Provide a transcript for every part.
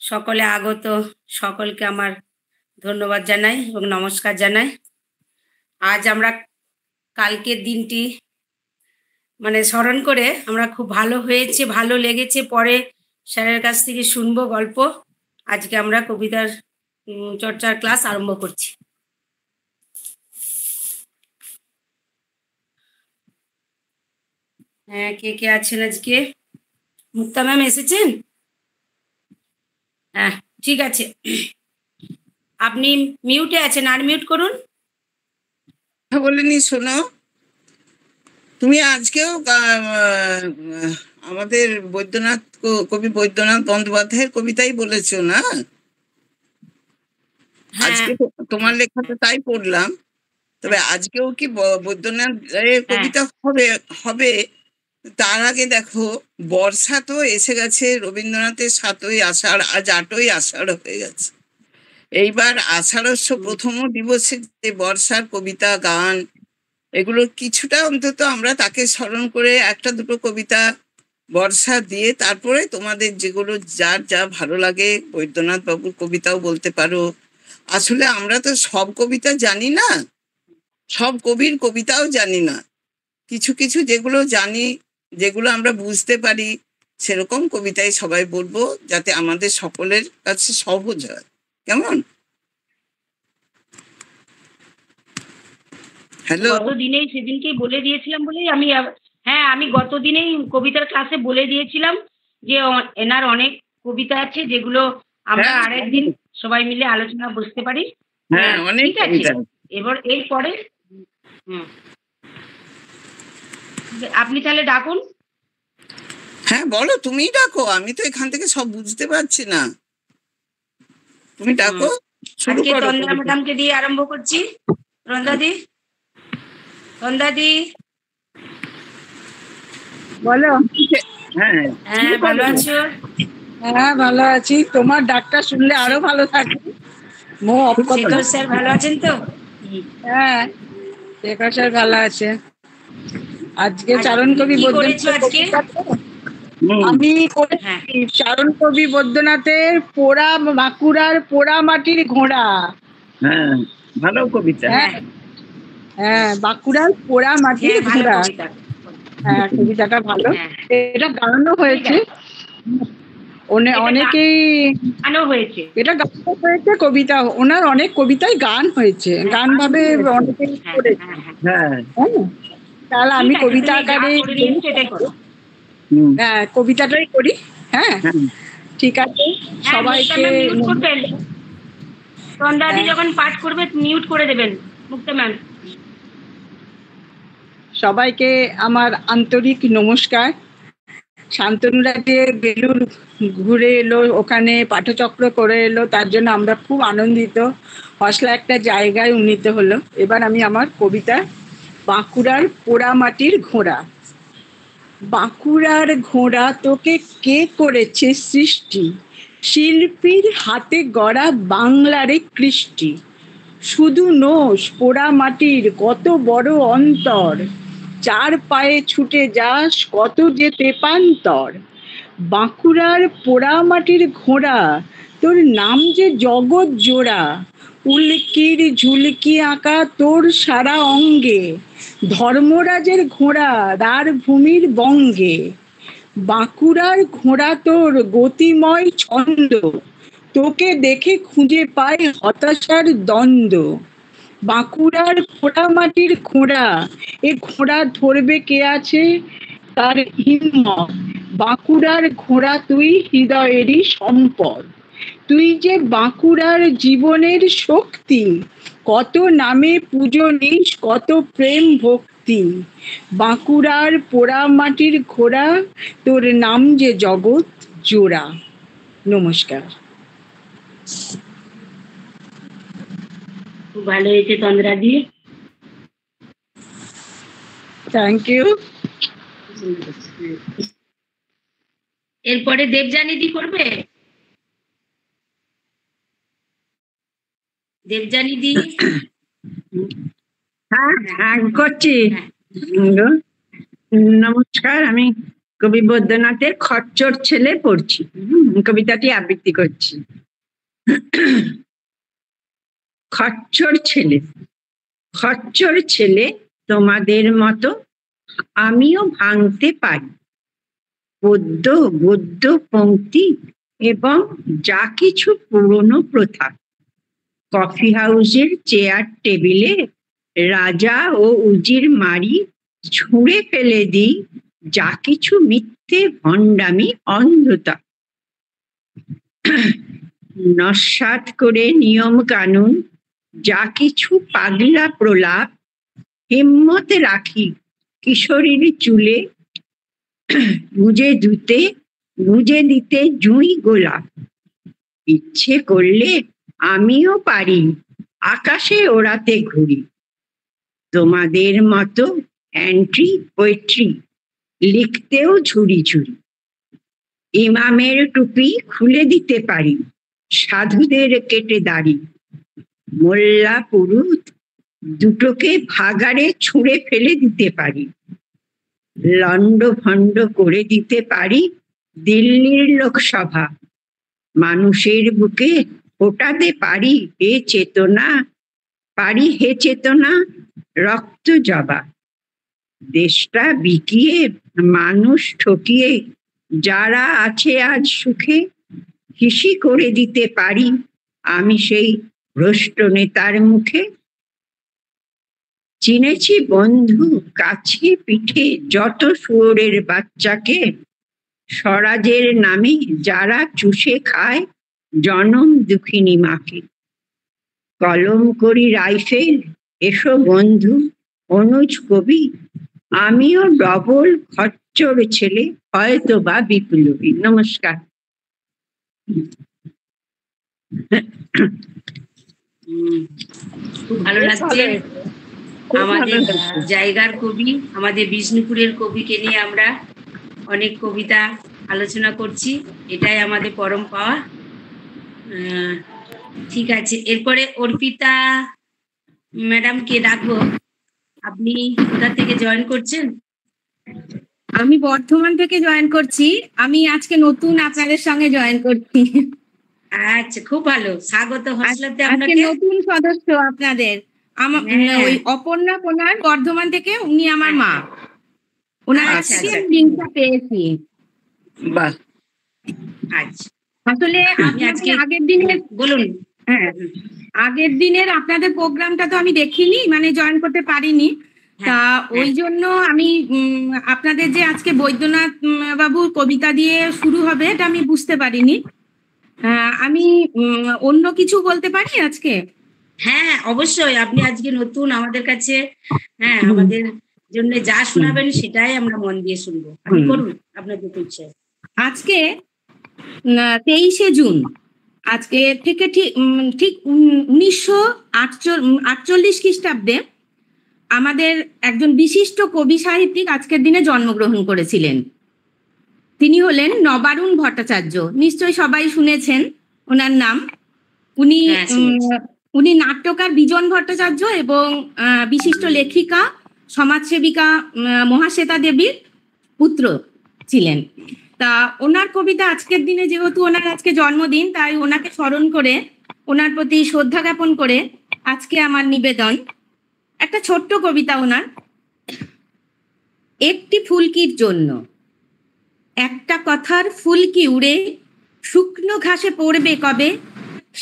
সকলে আগত সকলকে আমার ধন্যবাদ জানাই এবং নমস্কার জানাই। আজ আমরা কালকের দিনটি স্মরণ করে আমরা খুব ভালো হয়েছে, ভালো লেগেছে, পরে স্যারের কাছ থেকে শুনবো গল্প। আজকে আমরা কবিতার চর্চার ক্লাস আরম্ভ করছি। হ্যাঁ, কে কে আছেন আজকে? মুক্তা ম্যাম এসেছেন? হ্যাঁ, ঠিক আছে। আপনি মিউটে আছেন, আর মিউট করুন। বলিনি, শোনো, তুমি আজকেও আমাদের বৈদ্যনাথ কবি বৈদ্যনাথ বন্দ্যোপাধ্যায়ের কবিতাই বলেছো না? আজকে তোমার লেখাটা তাই পড়লাম। তবে আজকেও কি বৈদ্যনাথ কবিতা হবে? তার আগে দেখো, বর্ষা তো এসে গেছে, রবীন্দ্রনাথের 7ই আষাঢ়, আজ 8ই আষাঢ় হয়ে গেছে। এইবার আষাঢ়স্য প্রথম দিবসে যে বর্ষার কবিতা গান, এগুলোর কিছুটা অন্তত আমরা তাকে স্মরণ করে একটা দুটো কবিতা বর্ষা দিয়ে, তারপরে তোমাদের যেগুলো যার যা ভালো লাগে, বৈদ্যনাথ বাবুর কবিতাও বলতে পারো। আসলে আমরা তো সব কবিতা জানি না, সব কবির কবিতাও জানি না। কিছু কিছু যেগুলো জানি, যেগুলো আমরা বুঝতে পারি, সেরকম কবিতাই সবাই বলবো, যাতে আমাদের সকলের কাছে সহজ হয়। কেমন? হ্যালো, গতদিনেই সেদিনকেই বলে দিয়েছিলাম বলেই আমি গতদিনেই কবিতার ক্লাসে বলে দিয়েছিলাম যে এনার অনেক কবিতা আছে যেগুলো আমরা আরেকদিন সবাই মিলে আলোচনা বসতে পারি। হ্যাঁ, অনেক কবিতা। এবার এরপরে আপনি তাহলে ডাকুন। হ্যাঁ বলো, তুমিই ডাকো, আমি তো এখান থেকে সব বুঝতে পারছি না। তুমি ডাকো, শুরু করো। তন্দ্রা ম্যাডামকে দিয়ে আরম্ভ করছি। তন্দ্রাদি, তন্দ্রাদি বলো। হ্যাঁ, ভালো আছো? হ্যাঁ, ভালো আছি। তোমার ডাকটা শুনলে আরো ভালো থাকে। শেখর স্যার ভালো আছেন তো? হ্যাঁ, শেখর স্যার ভালো আছে। আজকে চারণ কবি আমি করেছি চারণ কবি বৈদ্যনাথের পোড়া বাঁকুড়ার পোড়া মাটির ঘোড়া। হ্যাঁ, ভালো কবিতা। হ্যাঁ, বাঁকুড়ার পোড়া মাটির ঘোড়া। হ্যাঁ, কবিতাটা ভালো। এটা গানো হয়েছে, অনেকেই এটা গান হয়েছে। কবিতা, ওনার অনেক কবিতায় গান হয়েছে, গান ভাবে অনেকেই করেছে। তাহলে আমি কবিতা আকারে কবিতাটাই করি। হ্যাঁ, ঠিক আছে। সবাইকে তন্দ্রাদি যখন পাঠ করবে মিউট করে দেবেন, মুক্তা ম্যাম। সবাইকে আমার আন্তরিক নমস্কার। শান্তনুরাতে বেলুর ঘুরে এলো, ওখানে পাঠচক্র করে এলো, তার জন্য আমরা খুব আনন্দিত। হসলা একটা জায়গায় উন্নীত হলো। এবার আমি আমার কবিতা বাঁকুড়ার পোড়ামাটির ঘোড়া। বাঁকুড়ার ঘোড়া তোকে কে করেছে সৃষ্টি, শিল্পীর হাতে গড়া বাংলারে কৃষ্টি। শুধু নোস পোড়া মাটির কত বড় অন্তর, চার পায়ে ছুটে যাস কত যে তেপান্তর। বাঁকুড়ার পোড়া মাটির ঘোড়া, তোর নাম যে জগৎ জোড়া। উল্কির ঝুলকি আঁকা তোর সারা অঙ্গে, ধর্মরাজের ঘোড়া রার ভূমির বঙ্গে। বাঁকুড়ার ঘোড়া তোর গতিময় ছন্দ, তোকে দেখে খুঁজে পাই হতাশার দ্বন্দ্ব। বাঁকুড়ার পোড়া মাটির ঘোড়া, এ ঘোড়া ধরবে কে আছে তার হিম্মত। বাঁকুড়ার ঘোড়া তুই হৃদয়েরই সম্পদ, তুই যে বাঁকুড়ার জীবনের শক্তি। কত নামে পুজো নিস কত প্রেম ভক্তি, বাঁকুড়ার পোড়া মাটির ঘোড়া তোর নাম যে জগৎ জোড়া। নমস্কার। খুব ভালো হয়েছে তন্দ্রাদি, থ্যাংক ইউ। এরপরে দেবযানীদি করবে। দেবযানীদি। হ্যাঁ, করছি। নমস্কার, আমি কবি বৈদ্যনাথের খচ্চর ছেলে পড়ছি। কবিতাটি আবৃত্তি করছি। খচ্চর ছেলে। খচ্চর ছেলে তোমাদের মতো আমিও ভাঙতে পারি পদ্য গদ্য পংক্তি এবং যা কিছু পুরনো প্রথা। কফি হাউসের চেয়ার টেবিলে রাজা ও উজির মারি ছুঁড়ে ফেলে দিই যা কিছু মিথ্যে ভণ্ডামি অন্ধতা। নস্যাৎ করে নিয়ম কানুন যা কিছু পাগলা প্রলাপ হিম্মতে রাখি কিশোরীর চুলে গুজে দিতে জুঁই গোলাপ। ইচ্ছে করলে আমিও পারি আকাশে ওড়াতে ঘুরি তোমাদের মতো অ্যান্ট্রি পোয়েট্রি লিখতেও ঝুড়ি ঝুড়ি। ইমামের টুপি খুলে দিতে পারি সাধুদের কেটে দাড়ি। মোল্লা পুরুত দুটোকে ভাগাড়ে ছুঁড়ে ফেলে দিতে পারি। লন্ড ভন্ড করে দিতে পারি দিল্লির লোকসভা। মানুষের বুকে ফোটাতে পারি হে চেতনা রক্ত জবা। দেশটা বিকিয়ে মানুষ ঠকিয়ে যারা আছে আজ সুখে হিসি করে দিতে পারি আমি সেই ভ্রষ্ট নেতার মুখে। চিনেছি বন্ধু কাছে পিঠে যত শুয়োরের বাচ্চাকে স্বরাজের নামে যারা চুষে খায় জনম দুঃখিনী মাকে। কলম করি রাইফেল এসো বন্ধু অনুজ কবি আমিও ডবল খচ্চর ছেলে হয়তো বা বিপ্লবী। নমস্কার। খুব ভালো লাগছে। আমাদের জায়গার কবি, আমাদের বিষ্ণুপুরের কবিকে নিয়ে আমরা অনেক কবিতা আলোচনা করছি, এটাই আমাদের পরম পাওয়া। ঠিক আছে, এরপরে অর্পিতা ম্যাডামকে ডাকবো। আপনি কোথা থেকে জয়েন করছেন? আমি বর্ধমান থেকে জয়েন করছি। আমি আজকে নতুন আপনাদের সঙ্গে জয়েন করছি। আচ্ছা, খুব ভালো, স্বাগত হোস্টেলতে আজকে আপনাকে। নতুন সদস্য আপনাদের। আমার ওই অপর্ণা কোনার বর্ধমান থেকে, উনি আমার মা। ওনার কাছে লিঙ্কটা পেয়েছি। বাহ, আচ্ছা, আসলে আমি আজকে আগের দিনের বলুন। হ্যাঁ, আগের দিনের আপনাদের প্রোগ্রামটা তো আমি দেখিনি, মানে জয়েন করতে পারিনি। তা ওই জন্য আমি আপনাদের যে আজকে বৈদ্যনাথ বাবুর কবিতা দিয়ে শুরু হবে এটা আমি বুঝতে পারিনি। আমি অন্য কিছু বলতে পারি আজকে? হ্যাঁ, অবশ্যই। আপনি আজকে নতুন আমাদের কাছে, হ্যাঁ, আমাদের জন্য যা শোনাবেন সেটাই আমরা মন দিয়ে শুনবো। আপনি করুন আপনার যত ইচ্ছে। আজকে 23শে জুন, আজকে থেকে ঠিক 1948 খ্রিস্টাব্দে আমাদের একজন বিশিষ্ট কবি সাহিত্যিক আজকের দিনে জন্মগ্রহণ করেছিলেন। তিনি হলেন নবারুণ ভট্টাচার্য। নিশ্চয়ই সবাই শুনেছেন ওনার নাম। উনি নাট্যকার বিজন ভট্টাচার্য এবং বিশিষ্ট লেখিকা সমাজসেবিকা মহাশ্বেতা দেবীর পুত্র ছিলেন। তা ওনার কবিতা আজকের দিনে, যেহেতু ওনার আজকে জন্মদিন, তাই ওনাকে স্মরণ করে, ওনার প্রতি শ্রদ্ধা জ্ঞাপন করে আজকে আমার নিবেদন একটা ছোট্ট কবিতা ওনার। একটি ফুলকির জন্য। একটা কথার ফুলকি উড়ে শুকনো ঘাসে পড়বে কবে,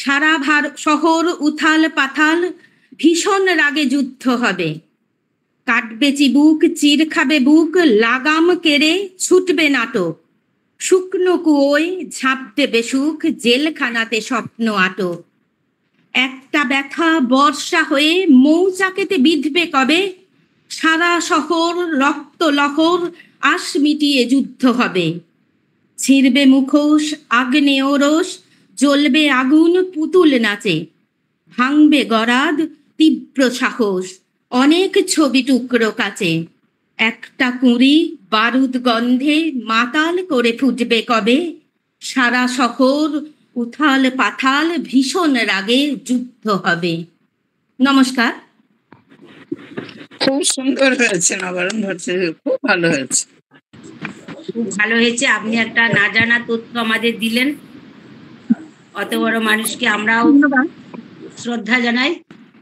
সারা শহর উথাল পাথাল ভীষণ রাগে যুদ্ধ হবে। কাটবে চিবুক, চির খাবে বুক, লাগাম কেড়ে ছুটবে নাটক। শুকনো কুয়োয় ঝাঁপ দেবে সুখ, জেলখানাতে স্বপ্ন আটক। একটা ব্যথা বর্ষা হয়ে মৌচাকেতে বিঁধবে কবে, সারা শহর রক্ত লহর আশ মিটিয়ে যুদ্ধ হবে। ছিঁড়বে মুখোশ আগ্নেয় রোষ, জ্বলবে আগুন পুতুল নাচে। ভাঙবে গরাদ তীব্র সাহস, অনেক ছবি টুকরো কাচে। একটা কুঁড়ি বারুদ গন্ধে মাতাল করে ফুটবে কবে, সারা শহর উথাল পাথাল ভীষণ রাগে যুদ্ধ হবে। নমস্কার। খুব সুন্দর হয়েছে নবারুণ ভট্টাচার্য, খুব ভালো হয়েছে। খুব ভালো হয়েছে, আপনি একটা না জানা তথ্য আমাদের দিলেন। অত বড় মানুষকে আমরাও শ্রদ্ধা জানাই।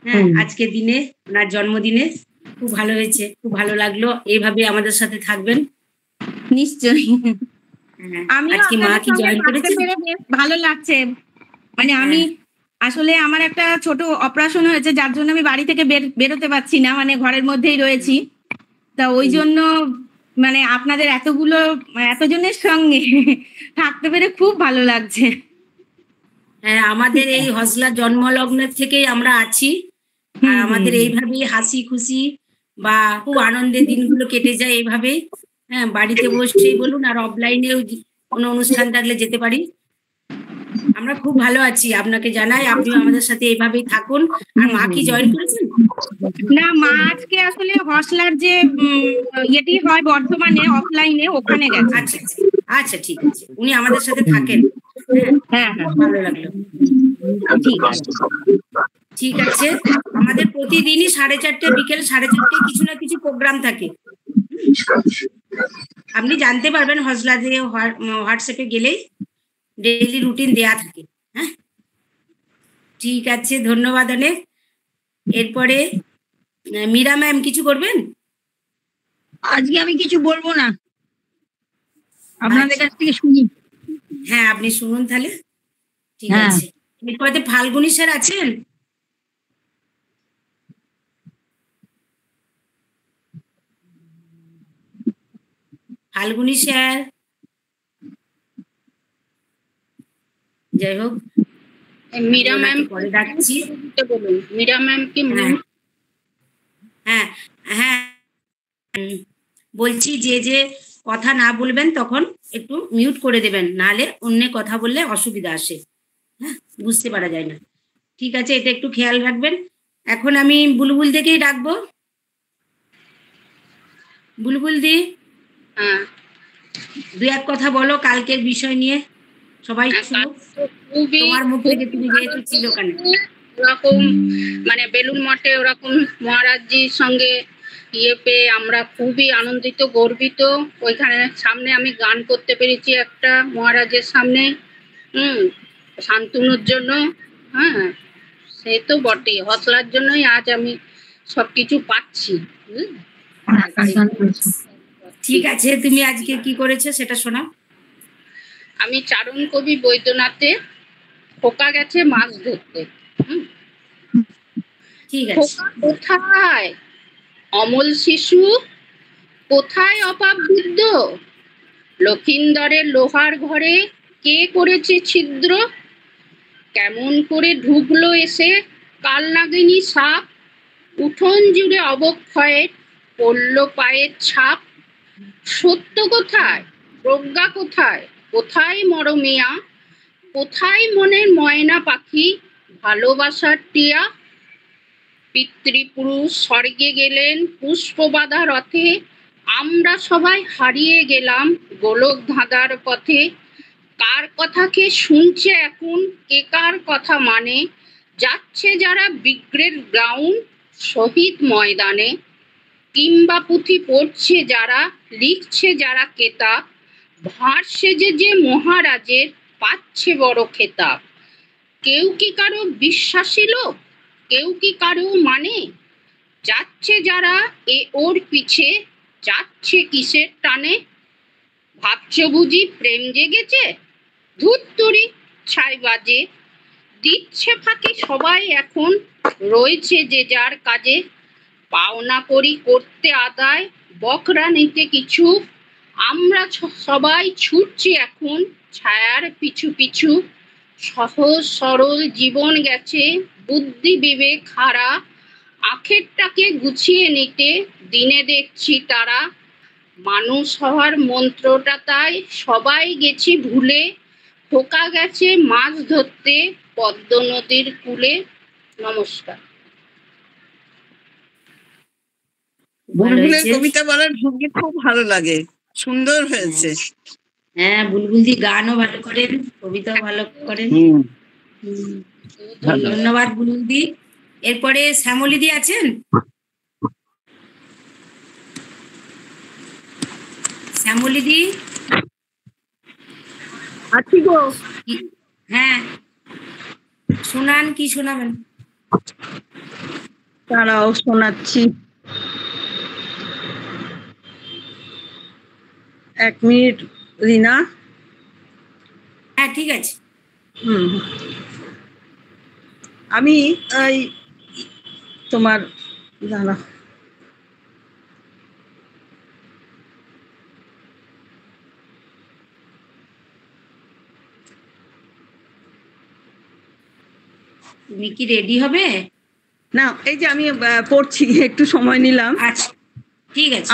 হ্যাঁ, আজকের দিনে ওনার জন্মদিনে খুব ভালো হয়েছে, খুব ভালো লাগলো। এইভাবে আমাদের সাথে থাকবেন নিশ্চয়ই। আমি আজকে মা কি জয়েন করেছেন? ভালো লাগছে। মানে আমি আসলে আমার একটা ছোট অপারেশন হয়েছে, যার জন্য আমি বাড়ি থেকে বেরোতে পারছি না, মানে ঘরের মধ্যেই রয়েছি। তা ওই জন্য মানে আপনাদের এতজনের সঙ্গে থাকতে পেরে খুব ভালো লাগছে। হ্যাঁ, আমাদের এই হজলা জন্মলগ্নের থেকেই আমরা আছি, আর আমাদের এইভাবেই হাসি খুশি বা খুব আনন্দের দিনগুলো কেটে যায় এইভাবেই। হ্যাঁ, বাড়িতে বসেই বলুন আর অফলাইনেও কোনো অনুষ্ঠান থাকলে যেতে পারি। আমরা খুব ভালো আছি, আপনাকে জানাই আপনি আমাদের সাথে এইভাবেই থাকুন। আর মা কি জয়েন করেছেন? না, মা আজকে আসলে হসলার যে ইয়েটি হয় বর্ধমানে অফলাইনে, ওখানে গেছে। আচ্ছা আচ্ছা, ঠিক আছে, উনি আমাদের সাথে থাকেন। হ্যাঁ, ভালো লাগলো। ঠিক আছে, আমাদের প্রতিদিনই 4:30 বিকেল 4:30 কিছু না কিছু প্রোগ্রাম থাকে, আপনি জানতে পারবেন হজলা দিয়ে হোয়াটসঅ্যাপে গেলেই ডেইলি রুটিন দেয়া থাকে। হ্যাঁ, ঠিক আছে, ধন্যবাদ অনেক। এরপরে মীরা ম্যাম কিছু করবেন? আজকে আমি কিছু বলবো না, আপনাদের কাছ থেকে শুনি। হ্যাঁ, আপনি শুনুন তাহলে। ঠিক আছে, এরপরে ফাল্গুনী স্যার আছেন? ফাল্গুনী স্যার, যাই হোক, মীরা ম্যাম পরে ডাকছি। বলুন, মীরা ম্যাম কি? হ্যাঁ হ্যাঁ, বলছি যে কথা না বলবেন তখন একটু মিউট করে দেবেন, নাহলে অন্য কথা বললে অসুবিধা আসে। হ্যাঁ, বুঝতে পারা যায় না। ঠিক আছে, এটা একটু খেয়াল রাখবেন। এখন আমি বুলবুল দিকেই ডাকবো। বুলবুল দি, দু এক কথা বলো কালকের বিষয় নিয়ে, সবাই তোমার মুখ থেকে, তুমি যেহেতু ছিল ওখানে। ওরকম মানে বেলুন মঠে ওরকম মহারাজজির সঙ্গে ইয়ে পেয়ে আমরা খুবই আনন্দিত, গর্বিত। ওইখানে সামনে আমি গান করতে পেরেছি একটা মহারাজের সামনে, শান্তনুর জন্য। হ্যাঁ, সে তো বটেই, হসলার জন্যই আজ আমি সবকিছু পাচ্ছি। ঠিক আছে, তুমি আজকে কি করেছো সেটা শোনাও। আমি চারণ কবি বৈদ্যনাথে খোকা গেছে মাছ ধরতে। ঠিক আছে। কোথায় অমল শিশু, কোথায় অপাপ বৃদ্ধ, লক্ষিন্দরের লোহার ঘরে কে করেছে ছিদ্র, কেমন করে ঢুকলো এসে কাল নাগিনী সাপ, উঠোন জুড়ে অবক্ষয়ের পড়ল পায়ের ছাপ, সত্য কোথায়, প্রজ্ঞা কোথায়, কোথায় মরমিয়া, কোথায় মনের ময়না পাখি, ভালোবাসার টিয়া, পিতৃপুরুষ স্বর্গে গেলেন পুষ্পবাধা রথে, আমরা সবাই হারিয়ে গেলাম গোলক ধাঁধার পথে, কার কথা কে শুনছে এখন, কে কার কথা মানে, যাচ্ছে যারা ব্রিগেড গ্রাউন্ড শহীদ ময়দানে, কিংবা পুঁথি পড়ছে যারা, লিখছে যারা কেতাব, ভাঁড় সেজে যে মহারাজের পাচ্ছে বড় খেতাব, কেউ কি কারো বিশ্বাসী লোক, কেউ কি কারো মানে, যাচ্ছে যারা এ ওর পিছে, যাচ্ছে কিসের টানে, ভাবছো বুঝি প্রেম জেগেছে, ধুত্তুরি ছাই বাজে, দিচ্ছে ফাঁকি সবাই এখন, রয়েছে যে যার কাজে, পাওনা করি করতে আদায়, বকরা নিতে কিছু, আমরা সবাই ছুটছি এখন ছায়ার পিছু পিছু, সহজ সরল জীবন গেছে বুদ্ধি বিবেক হারা, আখেরটাকে গুছিয়ে নিতে দিনে দেখছি তারা, মানুষ হওয়ার মন্ত্রটা তাই সবাই গেছি ভুলে, খোকা গেছে মাছ ধরতে পদ্ম নদীর কূলে। নমস্কার। বুলবুলের কবিতা বলার ভঙ্গি খুব ভালো লাগে, সুন্দর হয়েছে। হ্যাঁ, বুলবুল দি গানও ভালো করেন, কবিতাও ভালো করেন। ধন্যবাদ বুলবুল দি। এরপরে শ্যামলী দি আছেন? শ্যামলিদি আছি গো। হ্যাঁ, শোনান, কি শোনাবেন? তারাও শোনাচ্ছি, 1 মিনিট রিনা। হ্যাঁ, ঠিক আছে। আমি এই তোমার দাঁড়া, তুমি কি রেডি হবে? না এই যে আমি পড়ছি, একটু সময় নিলাম। আচ্ছা, ঠিক আছে।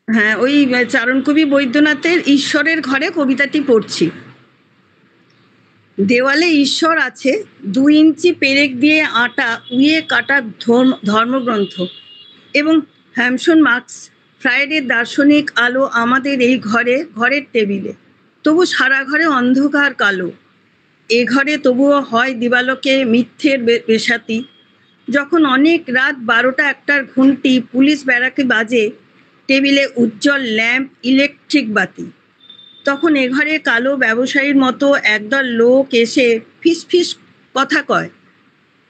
হ্যাঁ, ওই চারণকবি বৈদ্যনাথের ঈশ্বরের ঘরে কবিতাটি পড়ছি। দেওয়ালে ঈশ্বর আছে, 2 ইঞ্চি পেরেক দিয়ে আটা উইয়ে কাটা ধর্মগ্রন্থ, এবং হ্যামসন মার্কস ফ্রাইডের দার্শনিক আলো আমাদের এই ঘরের টেবিলে। তবু সারা ঘরে অন্ধকার কালো। এ ঘরে তবুও হয় দিবালোকে মিথ্যের বেশাতি। যখন অনেক রাত 12টা 1টার ঘুমটি পুলিশ ব্যারাকে বাজে, টেবিলে উজ্জ্বল ল্যাম্প, ইলেকট্রিক বাতি, তখন এ ঘরে কালো ব্যবসায়ীর মতো একদল লোক এসে ফিস ফিস কথা কয়।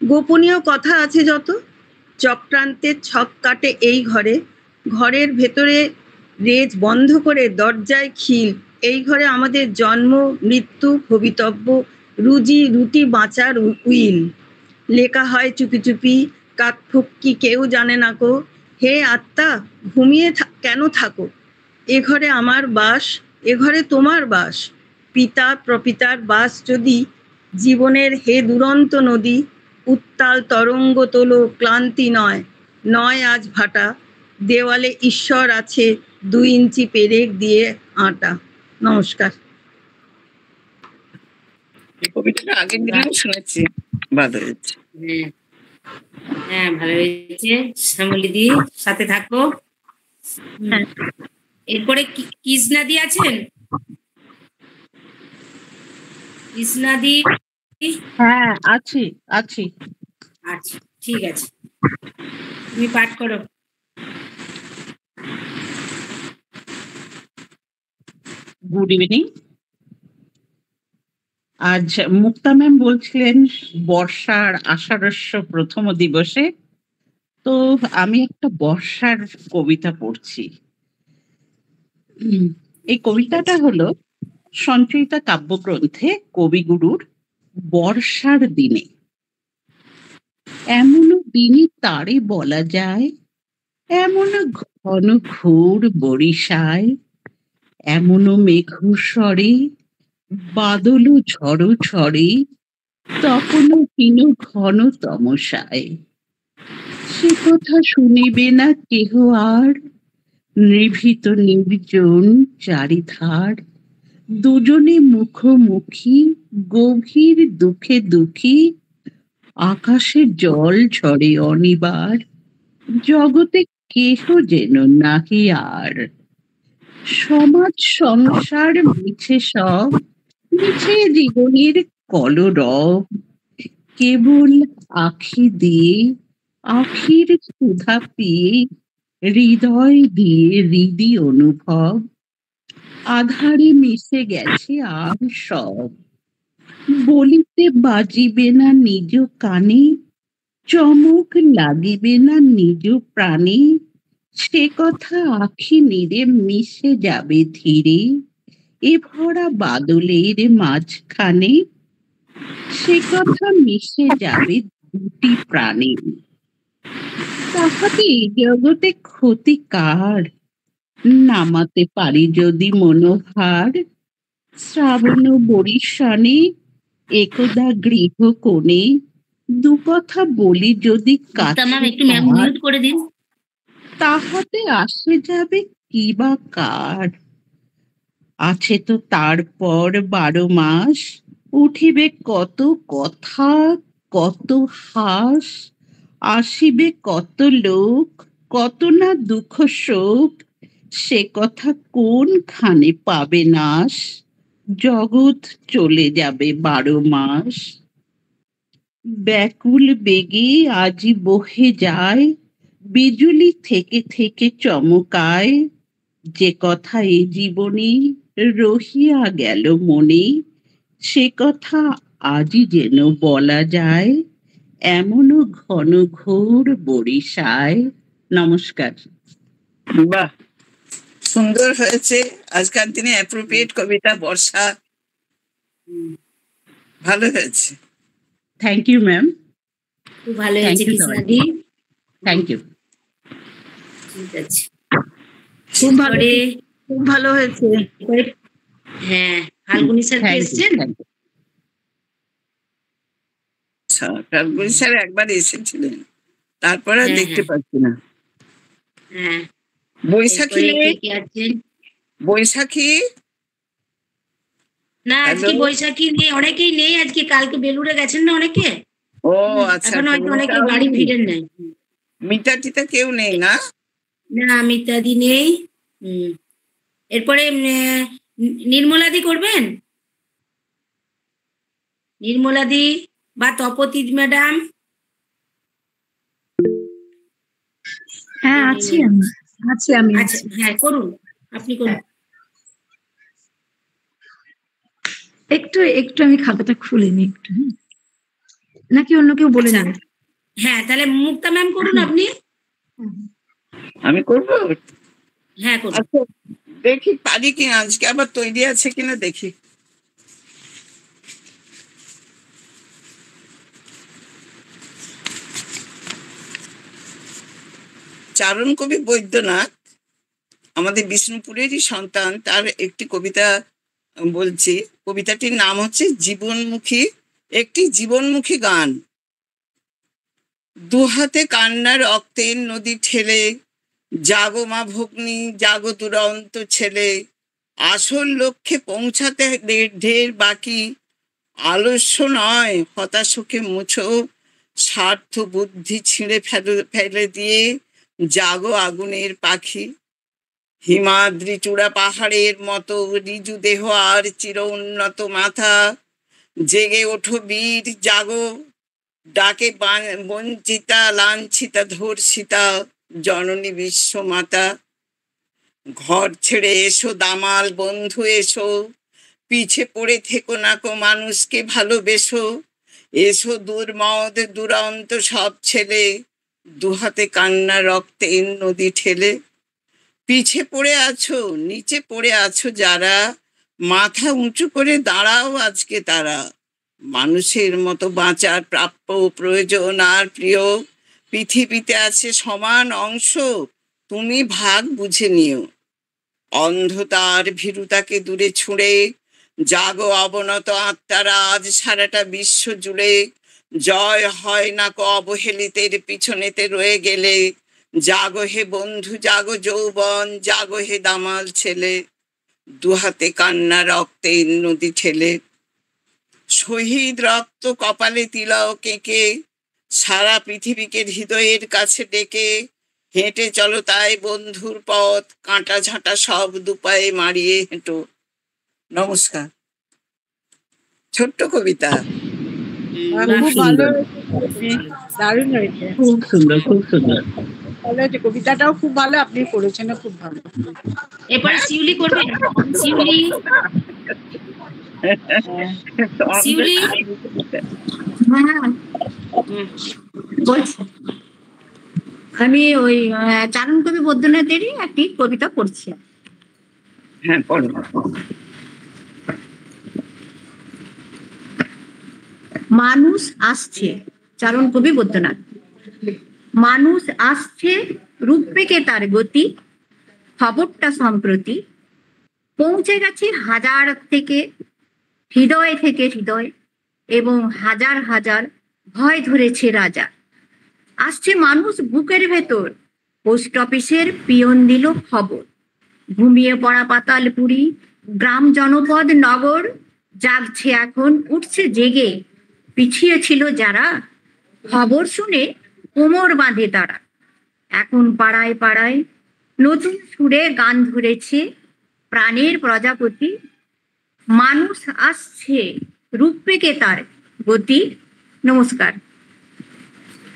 গোপনীয় কথা আছে যত, চক্রান্তের ছক কাটে এই ঘরে। ঘরের ভেতরে রেজ বন্ধ করে দরজায় খিল। এই ঘরে আমাদের জন্ম, মৃত্যু, ভবিতব্য, রুজি রুটি বাঁচার উইল। লেখা হয় চুপি চুপি, কাকফুক্কি কেউ জানে না কো। হে আত্মা, ঘুমিয়ে কেন থাকো? এ ঘরে আমার বাস, এ ঘরে তোমার বাস। পিতা প্রপিতার বাস যদি, জীবনের হে দুরন্ত নদী। উত্তাল তরঙ্গ তোলো, ক্লান্তি নয়, নয় আজ ভাটা। দেওয়ালে ঈশ্বর আছে, 2 ইঞ্চি পেরেক দিয়ে আটা। নমস্কার। এই কবিতাটা আগের দিনেও শুনেছি, ভালো হয়েছে। হ্যাঁ, ভালো হয়েছে। শ্যামলিদি সাথে থাকো। এরপরে কৃষ্ণাদি আছেন? কৃষ্ণাদি? হ্যাঁ, আছি। আচ্ছা, ঠিক আছে, তুমি পাঠ করো। Good evening. আজ মুক্তা ম্যাম বলছিলেন বর্ষার আষাঢ়স্য প্রথম দিবসে, তো আমি একটা বর্ষার কবিতা পড়ছি। এই কবিতাটা হলো সঞ্চয়িতা কাব্যগ্রন্থে কবিগুরুর বর্ষার দিনে। এমনও দিনে তারে বলা যায়, এমন ঘন ঘোর বরিশায়, এমনও মেঘস্বরে বাদল ঝড় ঝড়ে, তখনও হীন ঘন তমসায়। সে কথা শুনিবে না কেহ আর, নিভৃত নির্জন চারিধার। দুজনে মুখোমুখি গভীর দুঃখে দুঃখী, আকাশে জল ঝরে অনিবার। জগতে কেহ যেন নাহি আর। সমাজ সংসার মিছে সব, মিছে জীবনের কলরব। কেবল আখি দিয়ে আখির ক্ষুধা পেয়ে, হৃদয় দিয়ে হৃদি অনুভব। আধারে মিশে গেছে আর সব, বলিতে বাজিবে না নিজ কানে, চমক লাগিবে না নিজ প্রাণে। সে কথা আখি নিরে মিশে যাবে ধীরে, এ ভরা বাদলের মাঝখানে। সে কথা মিশে যাবে দুটি প্রাণে। তাহাতে জগতে ক্ষতি কার, নামাতে পারি যদি মনোভার। শ্রাবণ বরিশানে একদা গৃহ কোণে, দু কথা বলি যদি কাছে করে দিন, তাহাতে আসে যাবে কি বা কার। আছে তো তারপর 12 মাস, উঠিবে কত কথা কত হাস। আসিবে কত লোক, কত না দুঃখ শোক, সে কথা কোনখানে পাবে নাশ। জগৎ চলে যাবে 12 মাস। ব্যাকুল বেগে আজি বহে যায়, বিজুলি থেকে থেকে চমকায়। যে কথা এ জীবনে রহিয়া গেল মনে, সে কথা আজই যেন বলা যায়, এমনও ঘন ঘোর বরিশায়। নমস্কার। বাহ, সুন্দর হয়েছে। আজকাল দিনে অ্যাপ্রোপ্রিয়েট কবিতা বর্ষা, ভালো হয়েছে। থ্যাংক ইউ ম্যাম, খুব ভালো থ্যাংক হয়েছে ইউ কৃষ্ণাদি। Thank you. ঠিক আছে। খুব ভালো, এরপরে খুব ভালো হয়েছে। হ্যাঁ, ফাল্গুনি স্যার কি থ্যাংক ইউ এসছেন? Thank you. ফাল্গুনি স্যার একবার এসেছিলেন, তারপর আর হ্যাঁ, দেখতে হ্যাঁ। পাচ্ছি না। হ্যাঁ, বৈশাখী এরপরে নেই? কে কে আছেন? বৈশাখী না, আজকে হ্যালো। বৈশাখী নেই, অনেকেই নেই আজকে। কালকে বেলুড়ে গেছেন না অনেকে, ও আচ্ছা, এখন হয়তো অনেকে মিতাও বাড়ি নেই? ফিরেন নাই। মিতা টিতা কেউ নেই না? না, মিতাদি নেই। এরপরে নির্মলাদি করবেন? নির্মলাদি বা তপতি ম্যাডাম? হ্যাঁ, আছি আমি। আচ্ছা, হ্যাঁ করুন, আপনি করুন। একটু আমি খাতাটা খুলে নিই একটু, নাকি অন্য কেউ বলে আচ্ছা, নেবে? হ্যাঁ, তাহলে মুক্তা ম্যাম করুন আপনি। আমি করবো? হ্যাঁ করুন। আচ্ছা, দেখি পারি কিনা, আজকে আবার তৈরি আছে কিনা দেখি। চারণ কবি বৈদ্যনাথ আমাদের বিষ্ণুপুরেরই সন্তান, তার একটি কবিতা বলছি। কবিতাটির নাম হচ্ছে জীবনমুখী, একটি জীবনমুখী গান। দুহাতে কান্নার রক্তের নদী ঠেলে, জাগো মা ভগ্নী জাগো দুরন্ত ছেলে, আসল লক্ষ্যে পৌঁছাতে ঢের বাকি, আলস্য নয় হতাশকে মুছো, স্বার্থ বুদ্ধি ছিঁড়ে ফেলে দিয়ে জাগো আগুনের পাখি। হিমাদ্রি চূড়া পাহাড়ের মতো রিজু দেহ আর চির উন্নত মাথা, জেগে ওঠো বীর জাগো, ডাকে বঞ্চিতা লাঞ্ছিতা ধর্ষিতা জননী বিশ্বমাতা। ঘর ছেড়ে এসো দামাল বন্ধু এসো, পিছে পড়ে থেকো নাকো মানুষকে ভালোবেসো, এসো দুর্মদ দুরন্ত সব ছেলে, দুহাতে কান্না রক্তের নদী ঠেলে। পিছে পড়ে আছো নিচে পড়ে আছো যারা, মাথা উঁচু করে দাঁড়াও আজকে তারা। মানুষের মতো বাঁচার প্রাপ্য প্রয়োজন আর প্রিয়, পৃথিবীতে আছে সমান অংশ, তুমি ভাগ বুঝে নিও। অন্ধতার ভীরুতাকে দূরে ছুঁড়ে জাগো অবনত আত্মারা আজ সারাটা বিশ্ব জুড়ে। জয় হয় না কো অবহেলিতের পিছনেতে রয়ে গেলে, জাগো হে বন্ধু জাগো যৌবন জাগো হে দামাল ছেলে, দুহাতে কান্না রক্তের নদী ঠেলে। শহীদ রক্ত কপালে তিলক এঁকে, সারা পৃথিবীকে হৃদয়ের কাছে ডেকে, হেঁটে চলো তাই বন্ধুর পথ, কাঁটা ঝাঁটা সব দুপায়ে মারিয়ে হেঁটো। নমস্কার। ছোট্ট কবিতা। খুব ভালো, দারুণ হয়েছে, খুব সুন্দর খুব সুন্দর। ভালো হয়েছে, কবিতাটাও খুব ভালো, আপনি করেছেন খুব ভালো। এরপরে শিউলি করবেন? শিউলি, শিউলি বলছি, আমি ওই চারণ কবি বৈদ্যনাথেরই একটি কবিতা পড়ছি। হ্যাঁ পড়ো। মানুষ আসছে, চারণ কবি বৈদ্যনাথ। মানুষ আসছে রূপেকে তার গতি, খবরটা সম্প্রতি পৌঁছে গেছে হাজার থেকে হৃদয় থেকে হৃদয়, এবং হাজার হাজার ভয় ধরেছে রাজা। আসছে মানুষ বুকের ভেতর, পোস্ট অফিসের পিয়ন দিল খবর। ঘুমিয়ে পড়া পাতালপুরি গ্রাম জনপদ নগর, জাগছে এখন উঠছে জেগে, পিছিয়ে ছিল যারা খবর শুনে কোমর বাঁধে তারা। এখন পাড়ায় পাড়ায় নতুন সুরে গান ধরেছে প্রাণের প্রজাপতি। মানুষ আসছে রূপেকে তার গতি। নমস্কার।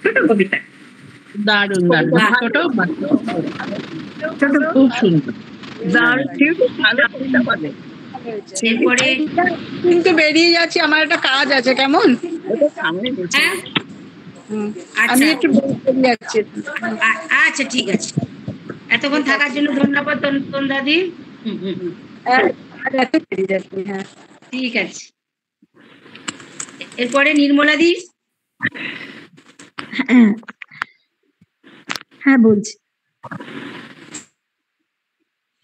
ছোট কবিতা, দারুণ দারুণ, ছোট ছোট খুব সুন্দর। ভালো কবিতা বলে। এরপরে কিন্তু বেরিয়ে যাচ্ছি, আমার একটা কাজ আছে, কেমন? ওটা সামনে নিচে। হ্যাঁ আমি আচ্ছা একটু বেরিয়ে যাচ্ছি। আচ্ছা ঠিক আছে, এতক্ষণ থাকার জন্য ধন্যবাদ তন দাদি। এত বেরিয়ে যাচ্ছি। হ্যাঁ, ঠিক আছে। এরপরে নির্মলা দি। হ্যাঁ বলছি।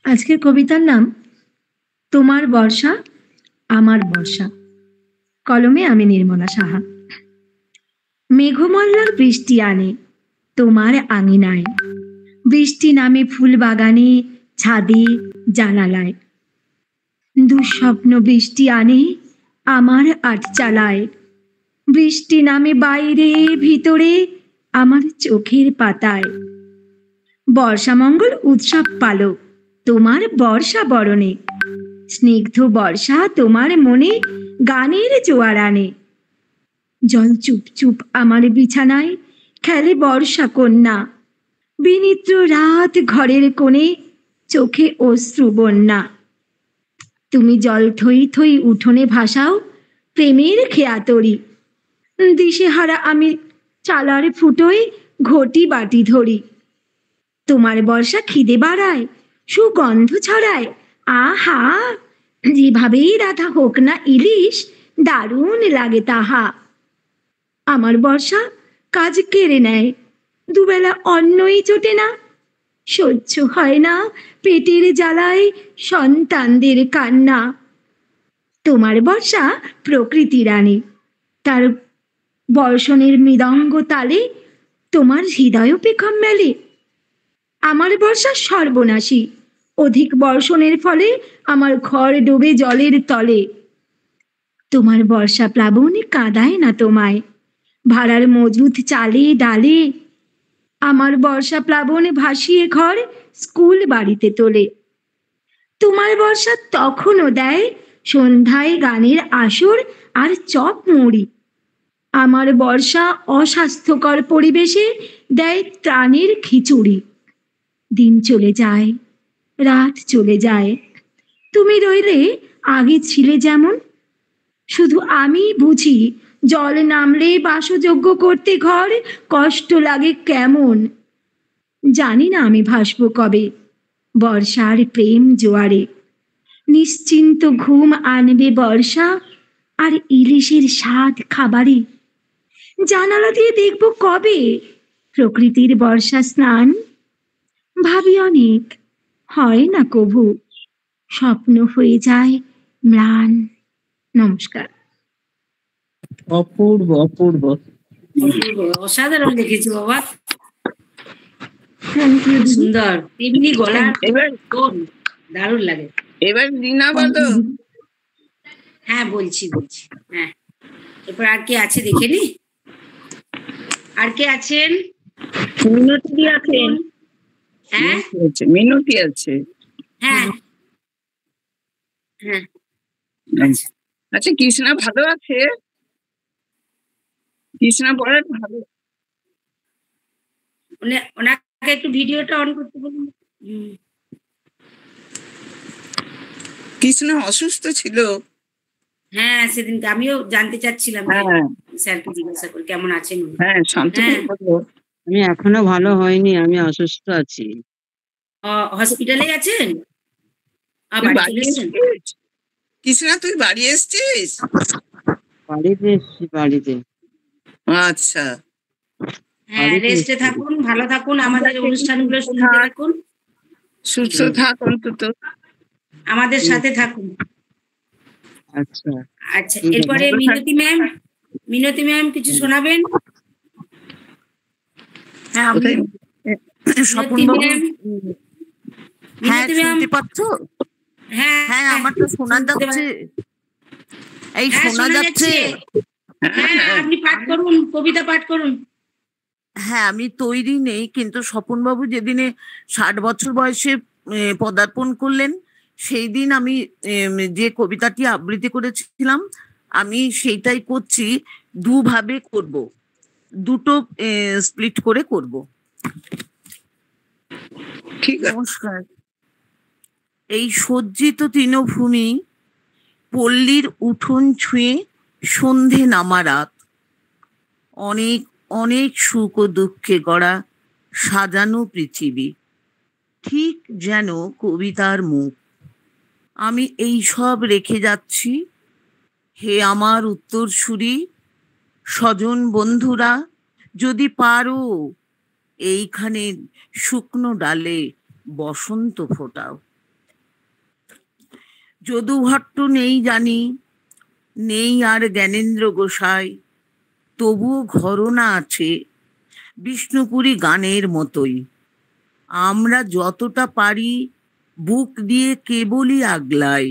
আজকের কবিতার নাম তোমার বর্ষা আমার বর্ষা, কলমে আমি নির্মলা সাহা। মেঘমল্লার বৃষ্টি আনে তোমার আঙিনায়, বৃষ্টি নামে ফুল বাগানে, ছাদে, জানালায়। দুঃস্বপ্ন বৃষ্টি আনে আমার আটচালায়, বৃষ্টি নামে বাইরে ভিতরে আমার চোখের পাতায়। বর্ষামঙ্গল উৎসব পালো তোমার বর্ষা বরণে, স্নিগ্ধ বর্ষা তোমার মনে গানের জোয়ার আনে। জল চুপ চুপ আমার বিছানায় খেলে বর্ষা কন্যা, বিনিদ্র রাত ঘরের কোণে চোখে অশ্রু বন্যা। তুমি জল থই থই উঠোনে ভাসাও প্রেমের খেয়াতরি, দিশেহারা আমি চালার ফুটোয় ঘটি বাটি ধরি। তোমার বর্ষা খিদে বাড়ায় সুগন্ধ ছড়ায়, আহা যেভাবেই রাধা হোক না ইলিশ দারুণ লাগে তাহা। আমার বর্ষা কাজ কেড়ে নেয়, দুবেলা অন্নই জোটে না, সহ্য হয় না পেটের জ্বালায় সন্তানদের কান্না। তোমার বর্ষা প্রকৃতি রানী, তার বর্ষণের মৃদঙ্গ তালে তোমার হৃদয় পেখম মেলে। আমার বর্ষা সর্বনাশী, অধিক বর্ষণের ফলে আমার ঘর ডুবে জলের তলে। তোমার বর্ষা প্লাবন কাঁদায় না তোমায়, ভাড়ার মজুত চালে ডালে। আমার বর্ষা প্লাবন ভাসিয়ে ঘর স্কুল বাড়িতে তোলে। তোমার বর্ষা তখনও দেয় সন্ধ্যায় গানের আসর আর চপ মুড়ি। আমার বর্ষা অস্বাস্থ্যকর পরিবেশে দেয় ত্রাণের খিচুড়ি। দিন চলে যায়, রাত চলে যায়, তুমি রইলে আগে ছিলে যেমন। শুধু আমি বুঝি জল নামলে বাসযোগ্য করতে ঘর কষ্ট লাগে কেমন। জানি না আমি ভাসবো কবে বর্ষার প্রেম জোয়ারে, নিশ্চিন্ত ঘুম আনবে বর্ষা আর ইলিশের স্বাদ খাবারে। জানালা দিয়ে দেখবো কবে প্রকৃতির বর্ষা স্নান, ভাবি অনেক হয় না কভু, স্বপ্ন হয়ে যায় ম্লান। নমস্কার। অপূর্ব অপূর্ব। অসাধারণ লিখেছি বাবা, থ্যাংক ইউ। সুন্দর, তেমনি গলা এবার দারুণ লাগে। এবার রিনা বলো। হ্যাঁ বলছি। হ্যাঁ, এরপর আর কে আছে দেখে নি, আর কে আছেন? মিনতি আছেন। হ্যাঁ মিনতি আছে। হ্যাঁ হ্যাঁ আচ্ছা, কৃষ্ণা ভালো আছে? কৃষ্ণা পড়ার ভালো? ওনাকে একটু ভিডিওটা অন করতে বলুন। কৃষ্ণ অসুস্থ ছিল। হ্যাঁ, সেদিনকে আমিও জানতে চাচ্ছিলাম, হ্যাঁ স্যারকে জিজ্ঞাসা করি কেমন আছেন উনি। হ্যাঁ, শান্তনু হ্যাঁ। বললো। আমি এখনো ভালো হয়নি, আমি অসুস্থ আছি। হসপিটালে আছেন? তুই বাড়ি বাড়ি চলে এসেছেন? এসছিস? কৃষ্ণা তুই বাড়ি এসছিস? বাড়িতে এসছি, বাড়িতে। আচ্ছা, হ্যাঁ, রেস্টে থাকুন, ভালো থাকুন, আমাদের অনুষ্ঠানগুলো শুনতে থাকুন, সুস্থ থাক অন্তত। আমাদের সাথে থাকুন। আচ্ছা আচ্ছা, এরপরে মিনতি ম্যাম কিছু শোনাবেন? হ্যাঁ, আমি স্বপনবাবু, হ্যাঁ শুনতে পাচ্ছ? হ্যাঁ, আমার তো শোনা যাচ্ছে। এই শোনা যাচ্ছে? হ্যাঁ, আপনি পাঠ করুন, কবিতা পাঠ করুন। হ্যাঁ, আমি তৈরি নেই, কিন্তু স্বপনবাবু যেদিনে 60 বছর বয়সে পদার্পণ করলেন, সেই দিন আমি যে কবিতাটি আবৃত্তি করেছিলাম, আমি সেইটাই করছি। দুভাবে করব, দুটো স্প্লিট করে করব। ঠিক আছে। নমস্কার। এই সজ্জিত তৃণভূমি, পল্লীর উঠোন ছুঁয়ে সন্ধে নামা রাত, অনেক অনেক সুখ ও দুঃখে গড়া সাজানো পৃথিবী, ঠিক যেন কবিতার মুখ। আমি এই সব রেখে যাচ্ছি, হে আমার উত্তরসূরি, স্বজন বন্ধুরা, যদি পারো এইখানে শুকনো ডালে বসন্ত ফোটাও। যদু ভট্ট নেই জানি, নেই আর জ্ঞানেন্দ্র গোসাই, তবুও ঘরনা আছে বিষ্ণুপুরী গানের মতোই। আমরা যতটা পারি বুক দিয়ে কেবলই আগলাই।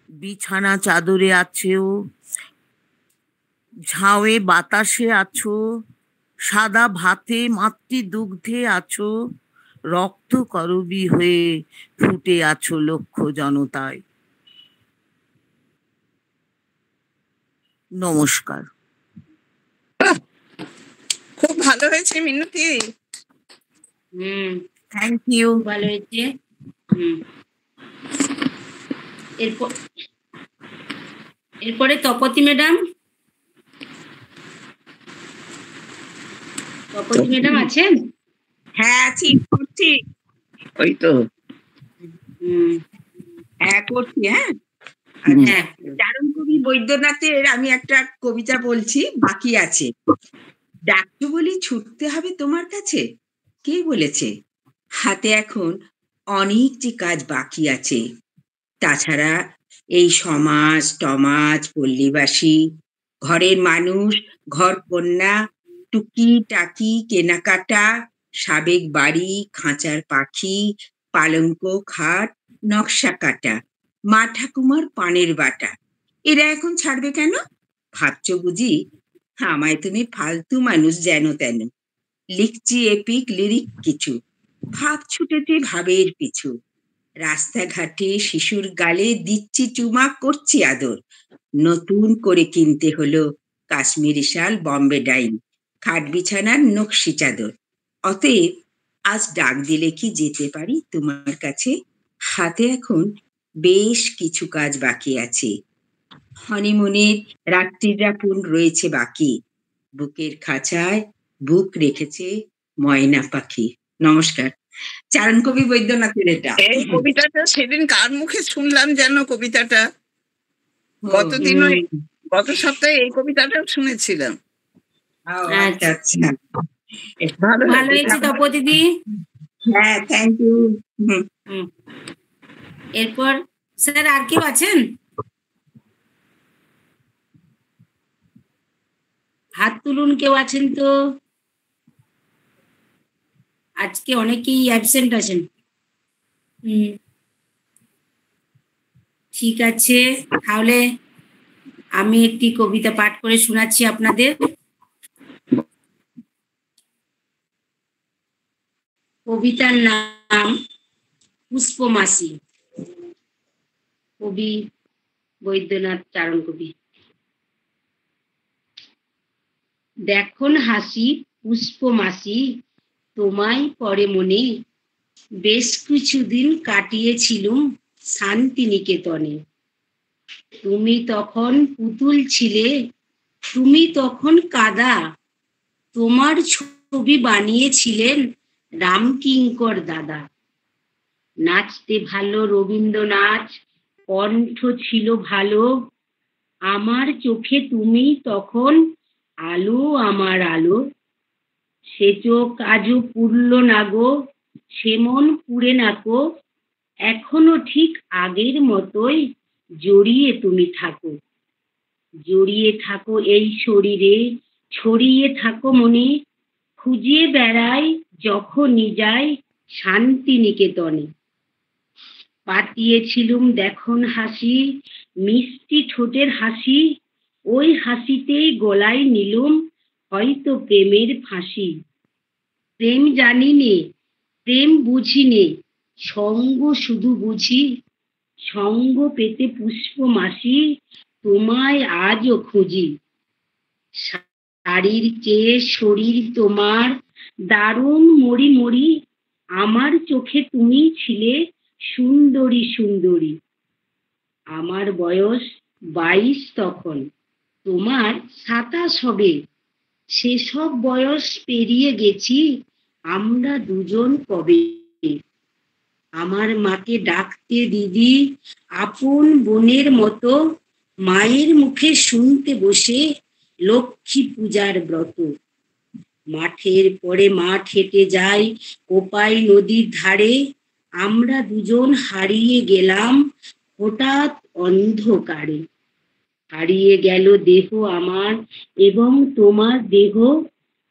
বিছানা চাদরে আছেও, ঝাউয়ে বাতাসে আছো, সাদা ভাতে মাতৃ দুগ্ধে আছো, রক্ত করবী হয়ে ফুটে আছো লক্ষ জনতায়। নমস্কার। খুব ভালো হয়েছে মিনতি। Thank you. ভালো হয়েছে। এরপরে তপতি ম্যাডাম। তপতি ম্যাডাম আছেন? হ্যাঁ আছি, করছি। ওই তো হ্যাঁ করছি। হ্যাঁ, চারণ কবি বৈদ্যনাথের আমি একটা কবিতা বলছি, বাকি আছে। ডাকতে বলি ছুটতে হবে তোমার কাছে, কে বলেছে? হাতে এখন অনেক যে কাজ বাকি আছে। তাছাড়া এই সমাজ টমাজ, পল্লীবাসী, ঘরের মানুষ, ঘর কন্যা, টুকি টাকি, কেনাকাটা, সাবেক বাড়ি, খাঁচার পাখি, পালঙ্ক খাট, নকশা কাটা, মা ঠাকুমার পানের বাটা, এরা এখন ছাড়বে কেন? ভাবছো বুঝি আমায় তুমি ফালতু মানুষ যেন তেন? লিখছি এপিক লিরিক কিছু, ভাব ছুটেছে ভাবের পিছু। রাস্তাঘাটে শিশুর গালে দিচ্ছি চুমা, করছি আদর। নতুন করে কিনতে হলো কাশ্মীরি শাল, বম্বে ডাইন, খাট বিছানার নকশি চাদর। অতএব আজ ডাক দিলে কি যেতে পারি তোমার কাছে? হাতে এখন বেশ কিছু কাজ বাকি আছে। হনিমুনের রাত্রি যাপন রয়েছে বাকি, বুকের খাঁচায় বুক রেখেছে ময়না পাখি। নমস্কার। চারণ কবি বৈদ্যনাথের এটা। এই কবিতাটা সেদিন কার মুখে শুনলাম যেন? কবিতাটা গত সপ্তাহে এই কবিতাটা শুনেছিলাম। আচ্ছা আচ্ছা, ভালো হয়েছে তপতি দি। হ্যাঁ থ্যাংক ইউ। এরপর স্যার আর কেউ আছেন? হাত তুলুন, কেউ আছেন তো? আজকে অনেকেই অ্যাবসেন্ট আছেন। ঠিক আছে, তাহলে আমি একটি কবিতা পাঠ করে শোনাচ্ছি আপনাদের। কবিতার নাম পুষ্পমাসি, কবি বৈদ্যনাথ চারণ কবি। দেখুন হাসি পুষ্পমাসি, তোমায় পরে মনে, বেশ কিছুদিন কাটিয়েছিলুম শান্তিনিকেতনে। তুমি তখন পুতুল ছিলে, তুমি তখন কাদা, তোমার ছবি বানিয়েছিলেন রামকিঙ্কর দাদা। নাচতে ভালো রবীন্দ্রনাথ, কণ্ঠ ছিল ভালো, আমার চোখে তুমি তখন আলো আমার আলো। সে চোখ আজও পুরল না গো, সে মন পুড়ে না গো, এখনো ঠিক আগের মতোই জড়িয়ে তুমি থাকো। জড়িয়ে থাকো এই শরীরে, ছড়িয়ে থাকো মনে, খুঁজে বেড়াই যখনই যাই শান্তিনিকেতনে। পাতিয়েছিলুম দেখুন হাসি, মিষ্টি ঠোঁটের হাসি, ওই হাসিতেই গলায় নিলুম হয়তো প্রেমের ফাঁসি। প্রেম জানি নে, প্রেম বুঝি নে, সঙ্গ শুধু বুঝি, সঙ্গ পেতে পুষ্পমাসি, তোমায় আজও খুঁজি। শাড়ির চেয়ে শরীর তোমার দারুণ মরি মরি, আমার চোখে তুমি ছিলে সুন্দরী সুন্দরী। আমার বয়স 22 তখন, তোমার 27 হবে। সেসব বয়স পেরিয়ে গেছি আমরা দুজন কবে। আমার মাকে ডাকতে দিদি, আপন বোনের মতো। মায়ের মুখে শুনতে বসে লক্ষ্মী পূজার ব্রত। মাঠের পরে মাঠ হেঁটে যাই কোপাই নদীর ধারে। আমরা দুজন হারিয়ে গেলাম হঠাৎ অন্ধকারে। হারিয়ে গেল দেহ আমার এবং তোমার দেহ।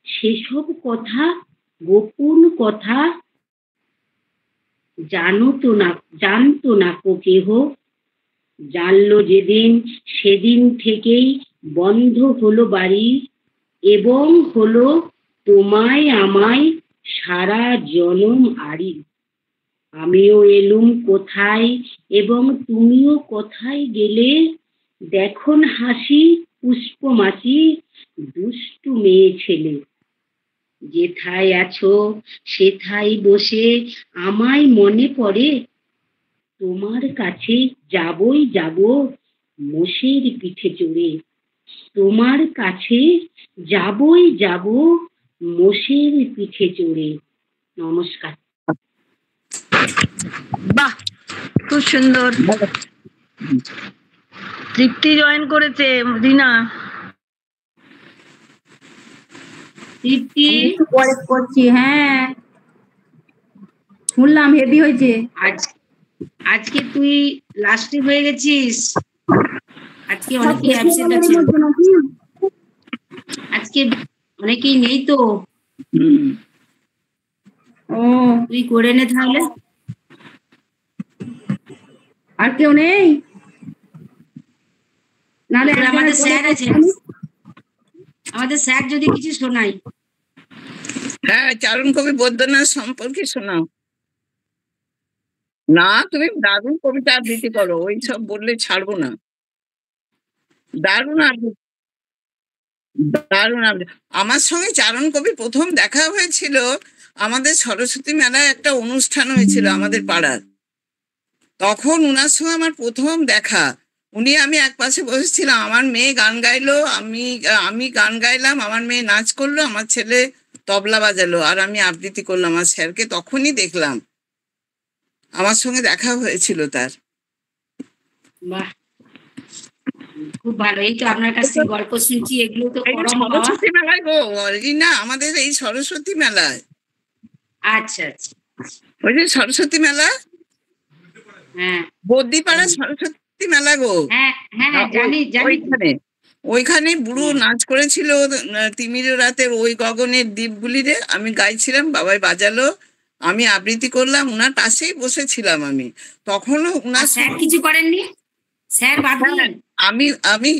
সেসব কথা, গোপন কথা জানতো না কো কেহ। জানলো যেদিন, সেদিন থেকেই বন্ধ হলো বাড়ি এবং হলো তোমায় আমায় সারা জনম আড়ি। আমিও এলুম কোথায় এবং তুমিও কোথায় গেলে। দেখুন হাসি পুষ্পমাসি, দুষ্টু মেয়ে ছেলে। যেথায় আছো সেথায় বসে আমায় মনে পড়ে। তোমার কাছে যাবই যাব মোষের পিঠে চড়ে। তোমার কাছে যাবই যাব মোষের পিঠে চড়ে। নমস্কার। বাহ, খুব সুন্দর। তৃপ্তি জয়েন করেছে রিনা। তৃপ্তি পরে করছি। হ্যাঁ, শুনলাম হেভি হয়েছে। আজকে তুই লাস্টে হয়ে গেছিস। আজকে অনেকেই অ্যাবসেন্ট আছে। আজকে অনেকেই নেই তো। ও, তুই করে নে তাহলে। আর কেউ নেই? নাহলে আমাদের স্যার আছে, আমাদের স্যার যদি কিছু শোনাই। হ্যাঁ, চারণ কবি বৈদ্যনাথ সম্পর্কে শোনাও। না, তুমি দারুণ কবিতা আবৃত্তি করো, ওই সব বললে ছাড়বো না। দারুণ আবৃত্তি, দারুণ আবৃত্তি। আমার সঙ্গে চারণ কবি প্রথম দেখা হয়েছিল আমাদের সরস্বতী মেলায় একটা অনুষ্ঠান হয়েছিল আমাদের পাড়ার। তখন উনার সঙ্গে আমার প্রথম দেখা। আমি এক পাশে বসেছিলাম, আমার মেয়ে গান গাইলো, আমি গান গাইলাম, আমার মেয়ে নাচ করলো, আমার ছেলে তবলা বাজালো, আর আমি আবৃত্তি করলাম। আর স্যারকে তখনই দেখলাম, আমার সঙ্গে দেখা হয়েছিল তার। বাহ, খুব ভালো। এই তো আপনার কাছ থেকে গল্প শুনছি, এগুলো তো সরস্বতী মেলায় গো রিনা, আমাদের এই সরস্বতী মেলায়। আচ্ছা আচ্ছা, ওই যে সরস্বতী মেলা, হ্যাঁ, বদ্দিপাড়া সরস্বতী মেলা গো। হ্যাঁ হ্যাঁ, জানি জানি। ওইখানে বুড়ো নাচ করেছিল তিমির রাতের ওই গগনের দ্বীপগুলিরে। আমি গাইছিলাম, বাবাই বাজালো, আমি আবৃত্তি করলাম, উনার পাশেই বসেছিলাম আমি। তখনও উনার স্যার কিছু করেননি, স্যার বাদলেন। আমি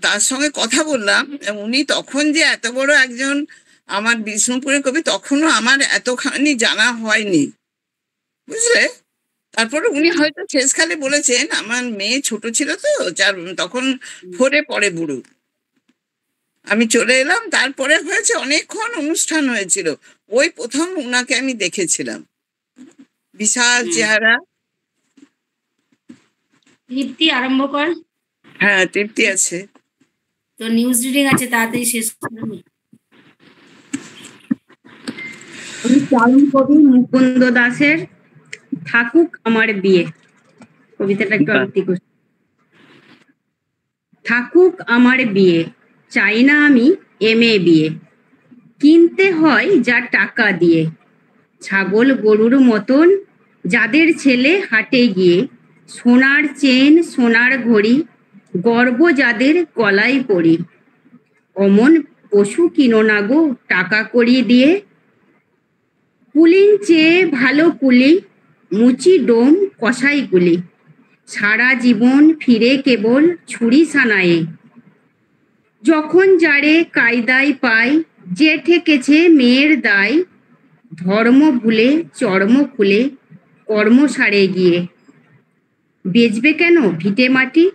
তার সঙ্গে কথা বললাম। উনি তখন যে এত বড় একজন আমার বিষ্ণুপুরের কবি, তখনও আমার এতখানি জানা হয়নি, বুঝলে। তারপরে উনি হয়তো শেষকালে বলেছেন, আমার মেয়ে ছোট ছিল তো, তখন 4-এ পড়ে বুড়ো। আমি চলে এলাম, তারপরে হয়েছে অনেকক্ষণ অনুষ্ঠান হয়েছিল। ওই প্রথম উনাকে আমি দেখেছিলাম, বিশাল চেহারা। তৃপ্তি আরম্ভ কর। হ্যাঁ, তৃপ্তি আছে তো, নিউজ রিডিং আছে, তাড়াতাড়ি শেষ করে নি। চারণ কবি মুকুন্দ দাসের থাকুক আমার বিয়ে কবিতাটা একটু আবৃত্তি করছি। থাকুক আমার বিয়ে, চাই না আমি MA বিয়ে। কিনতে হয় যা টাকা দিয়ে, ছাগল গরুর মতন যাদের ছেলে হাটে গিয়ে। সোনার চেন সোনার ঘড়ি গর্ব যাদের গলায় পরি। অমন পশু কিনো না গো টাকা কড়ি দিয়ে। কুলিন চেয়ে ভালো কুলি, মুচি ডোম কষাই গুলি। সারা জীবন ফিরে কেবল ছুরি সানায়ে। যখন যারে কায়দায় পায়, যে ঠেকেছে মেয়ের দায়। ধর্ম ভুলে চর্ম খুলে কর্ম সারে গিয়ে। বেচবে কেন ভিটে মাটি,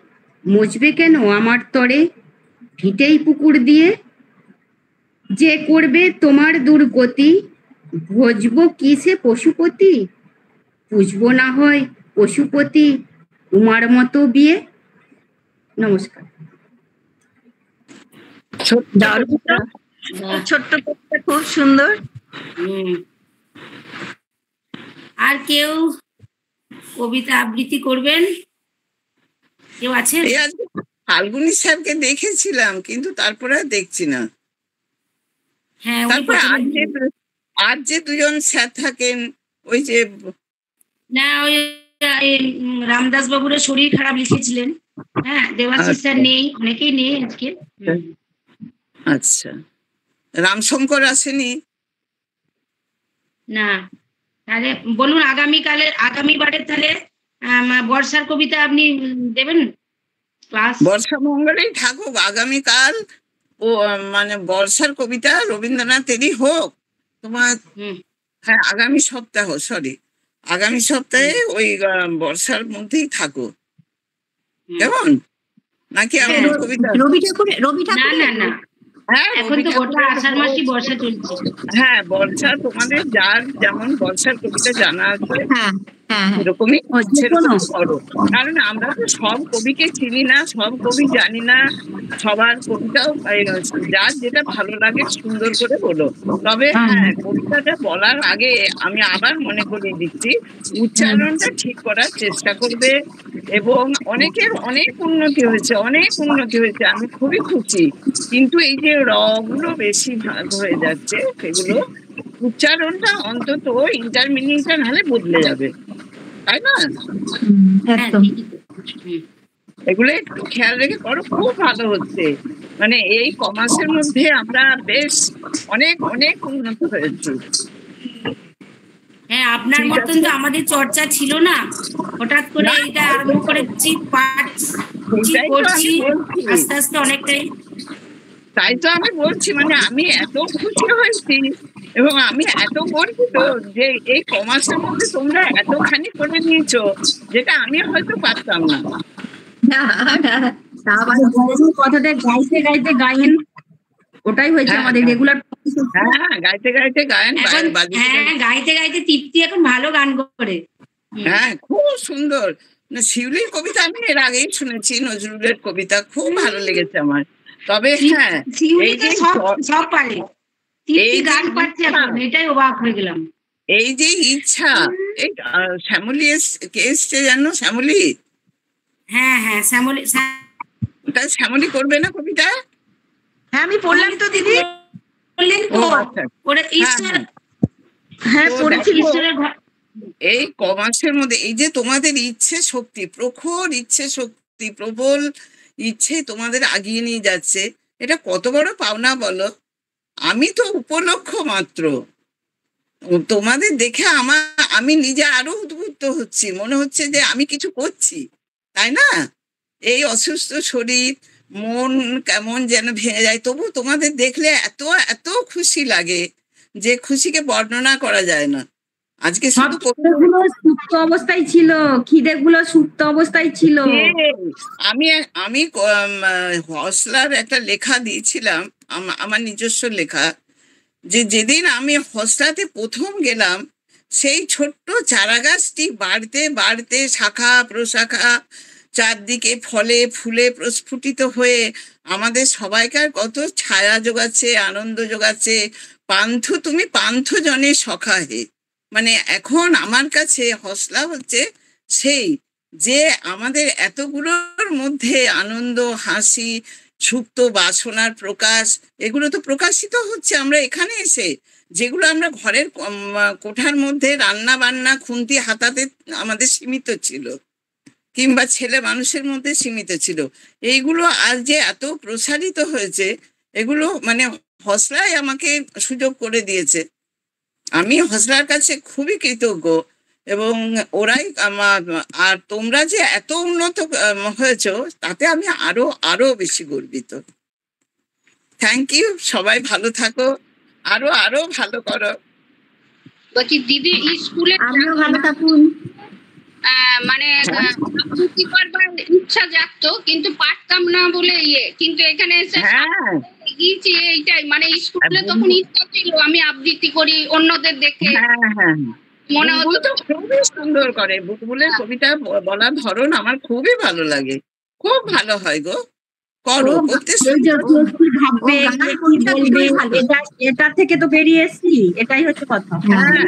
মুচবে কেন আমার তরে। ভিটেই পুকুর দিয়ে যে করবে তোমার দুর্গতি। ভজবো কি সে পশুপতি, পুষবো না হয় পশুপতি উমার মতো বিয়ে। নমস্কার। ছোট্ট কবিতা, খুব সুন্দর। আর কেউ কবিতা আবৃত্তি করবেন? কেউ আছেন? ফাল্গুনী স্যারকে দেখেছিলাম, কিন্তু তারপরে আর দেখছি না। হ্যাঁ, তারপরে আর যে দুজন স্যার থাকেন, ওই যে না, ওই রামদাস বাবুর শরীর খারাপ লিখেছিলেন। হ্যাঁ, দেবাশিস স্যার নেই, অনেকেই নেই আজকে। আচ্ছা, রামশঙ্কর আসেনি? না, তাহলে বলুন আগামীবারের তাহলে বর্ষার কবিতা আপনি দেবেন ক্লাস? বর্ষা মঙ্গলেই থাকুক আগামীকাল। ও মানে বর্ষার কবিতা রবীন্দ্রনাথেরই হোক তোমার। হ্যাঁ, আগামী সপ্তাহে ওই বর্ষার মধ্যেই থাকো, কেমন? নাকি আমার কবিতা রবি ঠাকুর? না, হ্যাঁ, এখন তো গোটা আষাঢ় মাসই বর্ষা চলছে। হ্যাঁ, বর্ষা তোমাদের যার যেমন বর্ষার কবিতা জানা আছে এরকমই করো। কারণ আমরা তো সব কবিকে চিনি না, সব কবি জানি না, সবার কবিতাও যার যেটা ভালো লাগে সুন্দর করে বলো। তবে হ্যাঁ, কবিতাটা বলার আগে আমি আবার মনে করিয়ে দিচ্ছি, উচ্চারণটা ঠিক করার চেষ্টা করবে। এবং অনেকের অনেক উন্নতি হয়েছে। আমি খুবই খুশি। কিন্তু এই যে রগুলো বেশি ভাগ হয়ে যাচ্ছে, সেগুলো উচ্চারণটা অন্তত ইন্টারমিডিয়েটটা নাহলে বদলে যাবে, তাই না? এগুলো একটু খেয়াল রেখে করো, খুব ভালো হচ্ছে। মানে এই কমাসের মধ্যে আমরা বেশ অনেক উন্নত হয়েছি। হ্যাঁ, আপনার মতন তো আমাদের চর্চা ছিল না, হঠাৎ করে এটা আরম্ভ করেছি, করছি আস্তে আস্তে অনেকটাই। তাই তো আমি বলছি, মানে আমি এত খুশি হয়েছি এবং আমি এত গর্বিত যে এই কমাসের মধ্যে তোমরা এতখানি করে নিয়েছো, যেটা আমি হয়তো পারতাম না। কথাটা গাইতে গাইতে গায়েন, ওটাই হয়েছে আমাদের রেগুলার। হ্যাঁ, গাইতে গায়েন। হ্যাঁ, গাইতে তৃপ্তি এখন ভালো গান করে। হ্যাঁ, খুব সুন্দর। শিউলির কবিতা আমি এর আগেই শুনেছি, নজরুলের কবিতা খুব ভালো লেগেছে আমার। তবে হ্যাঁ, এই যে সব পারে, এই গান পাচ্ছে, এটাই অবাক হয়ে গেলাম। এই যে ইচ্ছা, এই শ্যামলী কে এসছে জানো? শ্যামলী। হ্যাঁ, শ্যামলী করবে না কবিতা? হ্যাঁ, আমি পড়লাম তো দিদি। এই কমাসের মধ্যে এই যে তোমাদের ইচ্ছে শক্তি, প্রখর ইচ্ছে শক্তি, প্রবল ইচ্ছে তোমাদের আগিয়ে নিয়ে যাচ্ছে, এটা কত বড় পাওনা বলো। আমি তো উপলক্ষ মাত্র। তোমাদের দেখে আমি নিজে আরো উদ্বুদ্ধ হচ্ছি, মনে হচ্ছে যে আমি কিছু করছি, তাই না? এই অসুস্থ শরীর, মন কেমন যেন ভেঙে যায়, তবু তোমাদের দেখলে এত খুশি লাগে যে খুশিকে বর্ণনা করা যায় না। আজকে শুধু সুপ্ত অবস্থায় ছিল, খিদেগুলো সুপ্ত অবস্থায় ছিল। আমি হসলার একটা লেখা দিয়েছিলাম, আমার নিজস্ব লেখা, যে যেদিন আমি হসলাতে প্রথম গেলাম, সেই ছোট্ট চারা গাছটি বাড়তে বাড়তে শাখা প্রশাখা চারদিকে ফলে ফুলে প্রস্ফুটিত হয়ে আমাদের সবাইকার কত ছায়া যোগাচ্ছে, আনন্দ যোগাচ্ছে। পান্থ তুমি পান্থ জনের সখা হে। মানে এখন আমার কাছে হসলা হচ্ছে সেই যে আমাদের এতগুলোর মধ্যে আনন্দ, হাসি, সুপ্ত বাসনার প্রকাশ, এগুলো তো প্রকাশিত হচ্ছে আমরা এখানে এসে। যেগুলো আমরা ঘরের কোঠার মধ্যে রান্না বান্না খুন্তি হাতাতে আমাদের সীমিত ছিল, কিংবা ছেলে মানুষের মধ্যে সীমিত ছিল, এইগুলো আজ যে এত প্রসারিত হয়েছে, এগুলো মানে হসলাই আমাকে সুযোগ করে দিয়েছে। আমি হসলার কাছে খুবই কৃতজ্ঞ এবং ওরাই আমার। আর তোমরা যে এত উন্নত হয়েছো, তাতে আমি আরো বেশি গর্বিত। Thank you. সবাই ভালো থাকো, আরো ভালো করো। বলছি দিদি, স্কুলে আমিও ভালো থাকুন। মানে আবৃত্তি করবার ইচ্ছা জাগতো, কিন্তু পারতাম না বলে কিন্তু এখানে এসে গিয়েছি এইটাই। মানে স্কুলে তখন ইচ্ছা ছিল আমি আবৃত্তি করি অন্যদের দেখে, মনে বুলবুল হতো তো খুবই সুন্দর করে, বুলবুলের কবিতা বলার ধরন আমার খুবই ভালো লাগে, খুব ভালো হয় গো। করো, করতে এই যে শুরু। কেউ কি ভাববে, কে কি বলবে, এটা থেকে তো বেরিয়ে এসছি, এটাই হচ্ছে কথা। হ্যাঁ,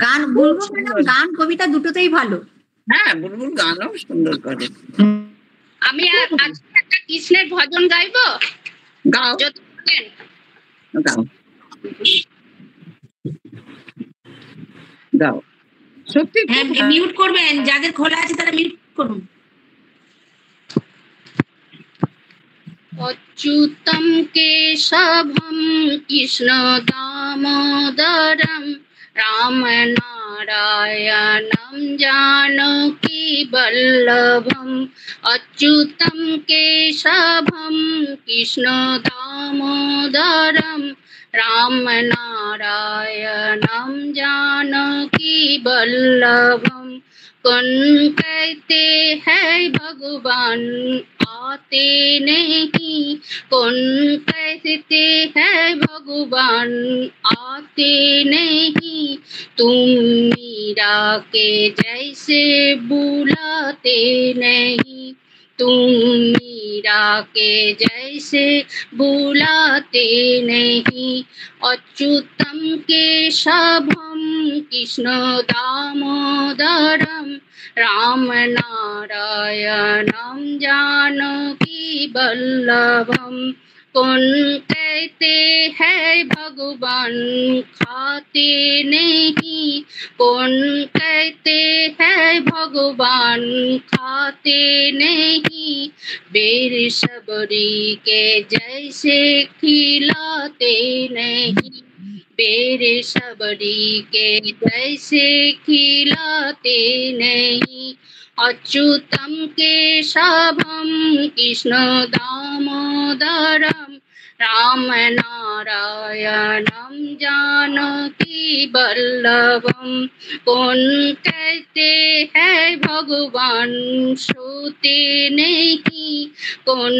গান বলবো ম্যাডাম, গান কবিতা দুটোতেই ভালো। হ্যাঁ, বুলবুল গানও সুন্দর করে। আমি আজকে একটা কৃষ্ণের ভজন গাইবো, গাও যদি বলেন। গাও গাও, সত্যি হ্যাঁ, মিউট করবেন, যাদের খোলা আছে তারা মিউট করুন। অচ্যুতম কেশবম কৃষ্ণ দামোদরম রাম নারায়ণম জানকী বল্লভম। অচ্যুতম কেশবম কৃষ্ণ দামোদরম राम नारायणं जानकी वल्लभम। कौन कहते हैं भगवान आते नहीं, कौन कहते हैं भगवान आते नहीं, तुम मीरा के जैसे बुलाते नहीं, तुम मीरा के जैसे बुलाते नहीं। अच्युतम केशवम कृष्ण दामोदरम राम नारायणं जानकी वल्लभम। कौन कहते हैं भगवान खाते नहीं, कौन कहते हैं भगवान खाते नहीं, बेर सबरी के जैसे खिलाते नहीं, बेर सबरी के जैसे खिलाते नहीं। अच्युतम केशवम कृष्ण दामोदरम राम नारायणं जानकी वल्लभम। कौन कहते हैं भगवान सोते नहीं, कौन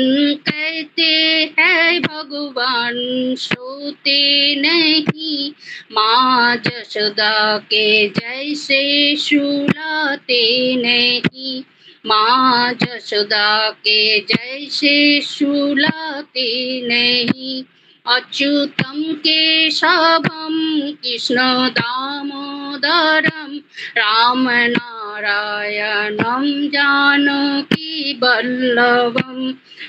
कहते हैं भगवान सोते नहीं, माँ जशोदा के जैसे सुलाते नहीं, माँ जशोदा के जैसे सुलाते नहीं। अच्युतम केशवम कृष्ण दामोदरम राम नारायणं जानकी वल्लभम।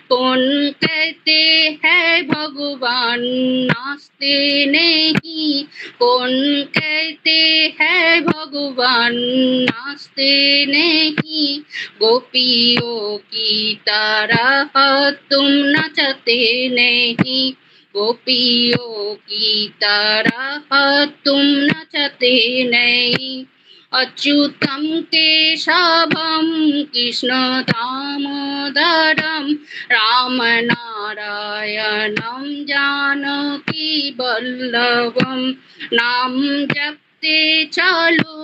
कौन कहते हैं भगवान नाचते नहीं, कौन कहते हैं भगवान नाचते नहीं, गोपियों की तरह तुम नचते नहीं, गोपियों की तरह तुम नचते नहीं। अच्युतम केशवम कृष्ण दामोदरम राम नारायणं जानकी वल्लभम। नाम जपते चलो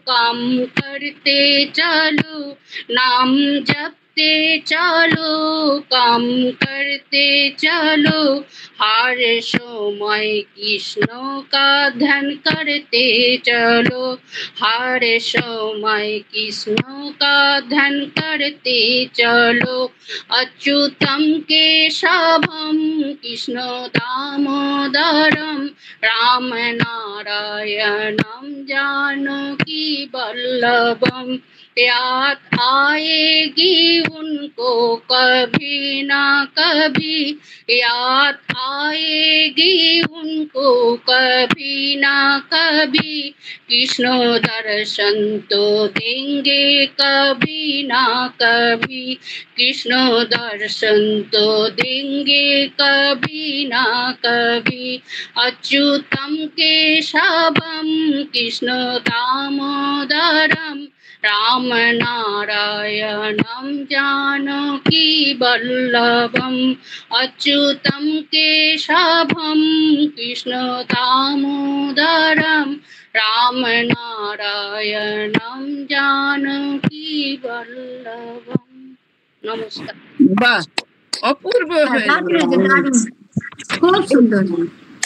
काम करते चलो, नाम जपते चलो काम करते चलो, हर समय कृष्णों का ध्यान करते चलो, हर समय कृष्णों का ध्यान करते चलो। अच्युतम केशवम कृष्ण दामोदरम राम नारायणं जानकी वल्लभम। याद आएगी उनको कभी ना कभी, याद आएगी उनको कभी ना कभी, कृष्ण दर्शन तो देंगे कभी ना कभी, कृष्ण दर्शन तो देंगे कभी ना कभी। अच्युतम केशवम कृष्ण दामोदरम राम नारायणं जानकी वल्लभम। अच्युतम केशवम कृष्ण दामोदरम राम नारायणं जानकी वल्लभम। नमस्कार। বাহ, অপূর্ব হয়েছে। দারুণ, খুব সুন্দর।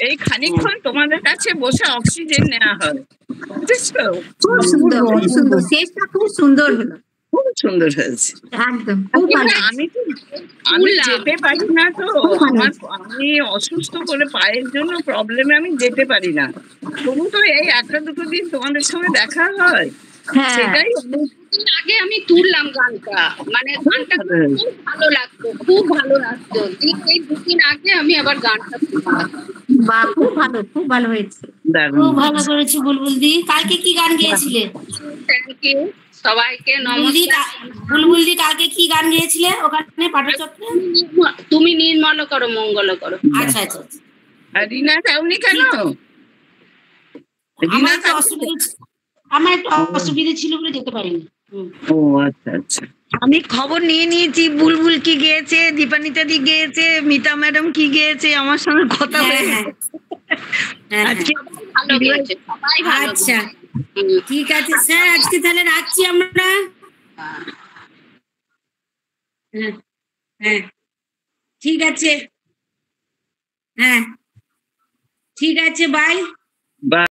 এই খানিকক্ষণ তোমাদের কাছে বসে অক্সিজেন নেওয়া হয়, বুঝেছো? খুব সুন্দর, খুব সুন্দর, শেষটা খুব সুন্দর হলো, খুব সুন্দর হয়েছে। একদম খুব ভালো। আমি যেতে পারি না তো, আমি অসুস্থ করে পায়ের জন্য প্রবলেমে আমি যেতে পারি না, তবু তো এই একটা দুটো দিন তোমাদের সঙ্গে দেখা হয়, সেটাই আগে আমি তুললাম গানটা, মানে গানটা খুব ভালো লাগতো, খুব ভালো লাগতো। এই দুদিন আগে আমি আবার গানটা তুললাম। বাহ, খুব ভালো, খুব ভালো হয়েছে, খুব ভালো করেছি বুলবুল দি। কালকে কি গান গেয়েছিলে? থ্যাংক ইউ সবাইকে, নমস্কার। বুলবুল দি কালকে কি গান গেয়েছিলে ওখানে পাঠচক্রে? তুমি নির্মল করো, মঙ্গল করো। আচ্ছা আচ্ছা। আর রিনা যাওনি কেন? আমার একটু অসুবিধা ছিল বলে যেতে পারিনি। ও আচ্ছা আচ্ছা। আমি খবর নিয়ে নিয়েছি, বুলবুল কি গেয়েছে, দীপানিতা দি গেয়েছে, মিতা ম্যাডাম কি গেয়েছে, আমার সঙ্গে কথা হয়ে আজকে ভালো গেয়েছে সবাই, ভালো। আচ্ছা ঠিক আছে স্যার, আজকে তাহলে রাখছি আমরা। হ্যাঁ ঠিক আছে, হ্যাঁ ঠিক আছে, বাই।